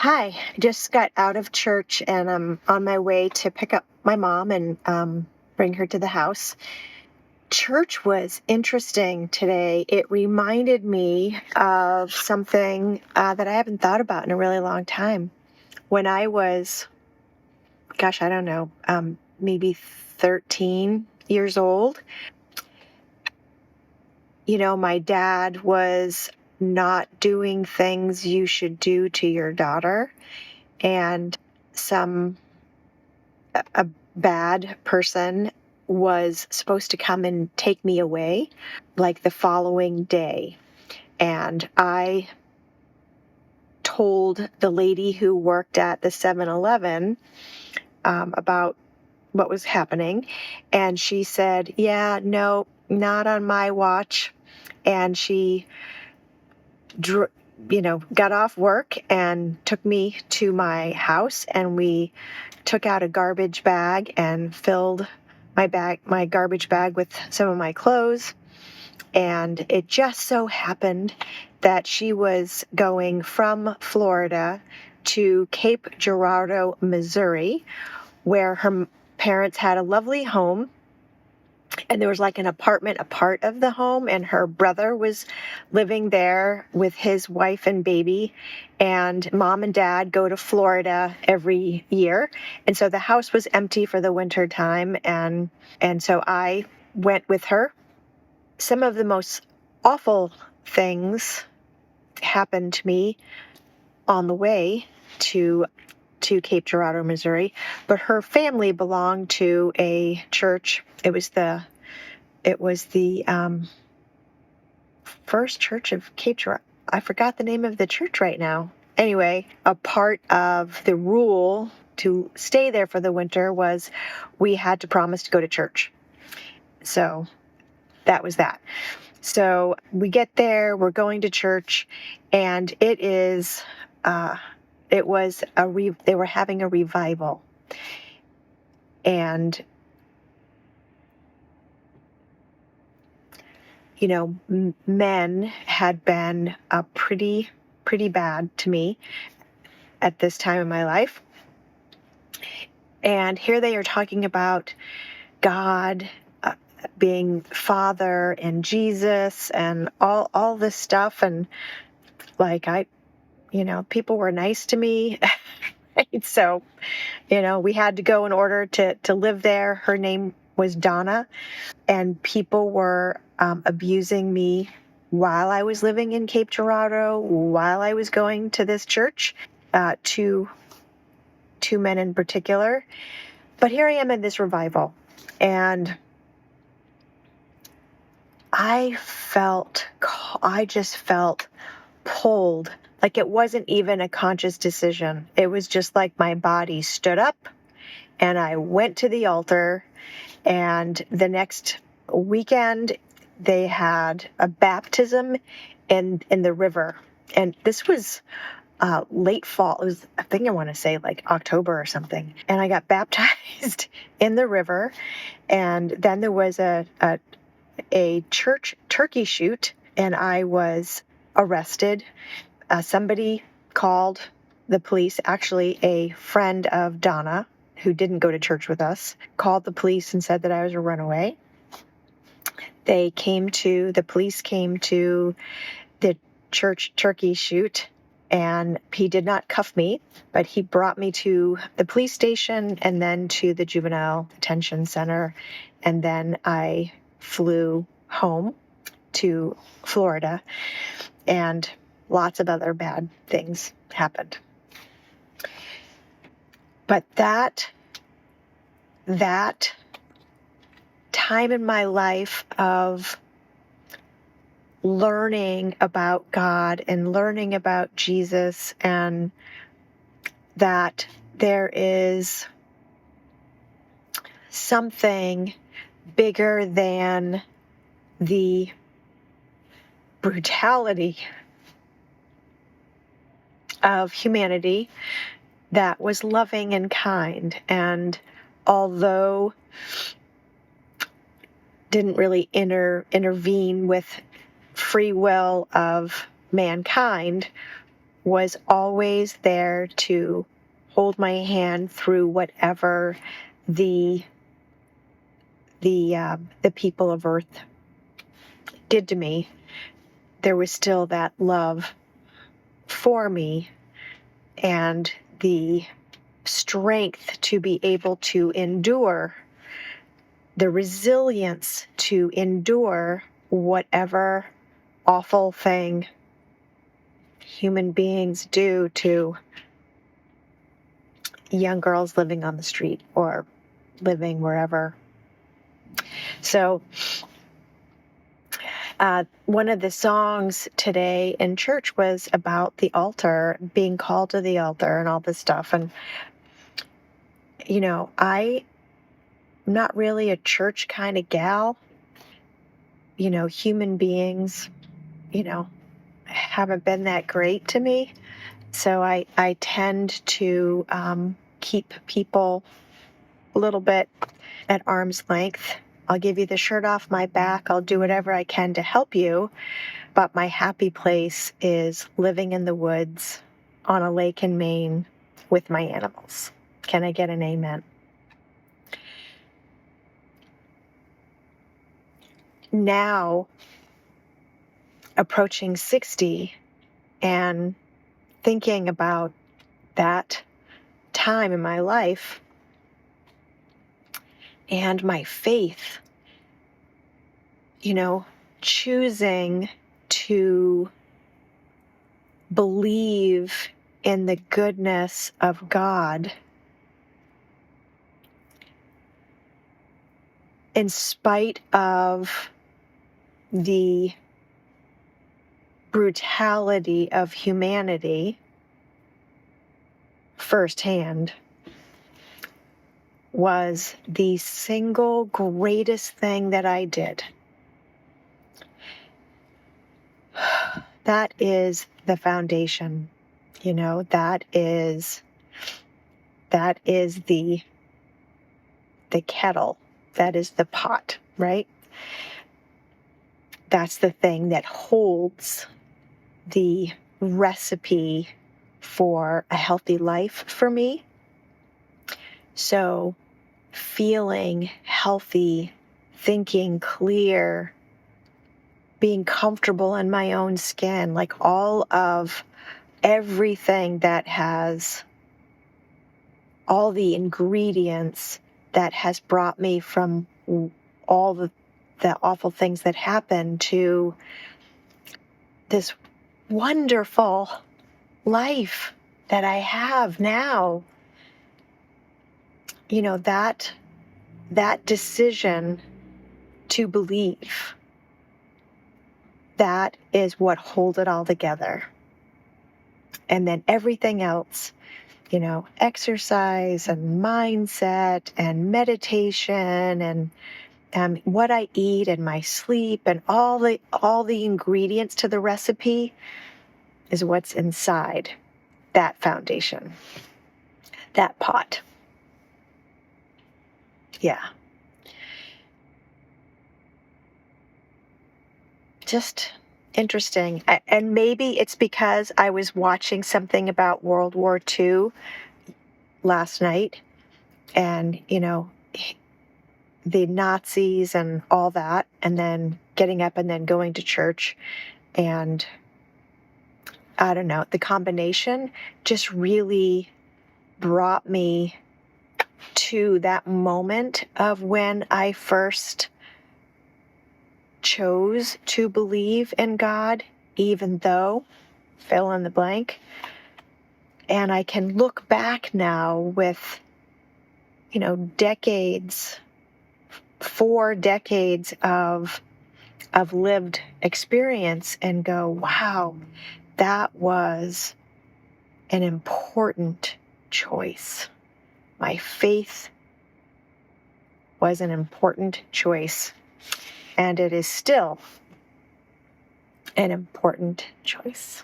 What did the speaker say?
Hi, I just got out of church and I'm on my way to pick up my mom and bring her to the house. Church was interesting today. It reminded me of something that I haven't thought about in a really long time. When I was, I don't know, maybe 13 years old, my dad was not doing things you should do to your daughter. And some a bad person was supposed to come and take me away like the following day. And I told the lady who worked at the 7-Eleven about what was happening. And she said, yeah, no, not on my watch. And she got off work and took me to my house, and we took out a garbage bag and filled my garbage bag with some of my clothes. And it just so happened that she was going from Florida to Cape Girardeau, Missouri, where her parents had a lovely home. And there was like an apartment a part of the home, and her brother was living there with his wife and baby. And mom and dad go to Florida every year. And so the house was empty for the winter time. And so I went with her. Some of the most awful things happened to me on the way to Cape Girardeau, Missouri, but her family belonged to a church. It was the First Church of Cape Girardeau. I forgot the name of the church right now. Anyway, a part of the rule to stay there for the winter was we had to promise to go to church. So that was that. So we get there, we're going to church, and they were having a revival. And, men had been pretty bad to me at this time in my life. And here they are talking about God being Father and Jesus and all this stuff. And people were nice to me. Right? So, we had to go in order to live there. Her name was Donna, and people were abusing me while I was living in Cape Girardeau, while I was going to this church, two men in particular. But here I am in this revival, and I just felt pulled. Like it wasn't even a conscious decision. It was just like my body stood up and I went to the altar. And the next weekend, they had a baptism in the river. And this was late fall. It was, I want to say like October or something. And I got baptized in the river. And then there was a church turkey shoot, and I was arrested. Somebody called the police, actually a friend of Donna, who didn't go to church with us, called the police and said that I was a runaway. The police came to the church turkey shoot, and he did not cuff me, but he brought me to the police station and then to the juvenile detention center. And then I flew home to Florida, and lots of other bad things happened. But that time in my life of learning about God and learning about Jesus, and that there is something bigger than the brutality of humanity, that was loving and kind, and although didn't really intervene with free will of mankind, was always there to hold my hand through whatever the people of Earth did to me. There was still that love for me and the strength to be able to endure, the resilience to endure whatever awful thing human beings do to young girls living on the street or living wherever. So one of the songs today in church was about the altar, being called to the altar and all this stuff. And, I'm not really a church kind of gal. Human beings, haven't been that great to me. So I tend to keep people a little bit at arm's length. I'll give you the shirt off my back. I'll do whatever I can to help you. But my happy place is living in the woods on a lake in Maine with my animals. Can I get an amen? Now, approaching 60 and thinking about that time in my life and my faith, choosing to believe in the goodness of God in spite of the brutality of humanity firsthand was the single greatest thing that I did. That is the foundation, that is the kettle, that is the pot, right? That's the thing that holds the recipe for a healthy life for me. So feeling healthy, thinking clear, being comfortable in my own skin, like all of everything that has all the ingredients that has brought me from all the awful things that happened to this wonderful life that I have now. That decision to believe, that is what holds it all together. And then everything else, exercise and mindset and meditation and what I eat and my sleep and all the ingredients to the recipe is what's inside that foundation, that pot. Yeah. Just interesting. And maybe it's because I was watching something about World War II last night and, the Nazis and all that, and then getting up and then going to church. And I don't know, the combination just really brought me to that moment of when I first chose to believe in God, even though, fill in the blank. And I can look back now with, decades, 4 decades of lived experience and go, wow, that was an important choice. My faith was an important choice, and it is still an important choice.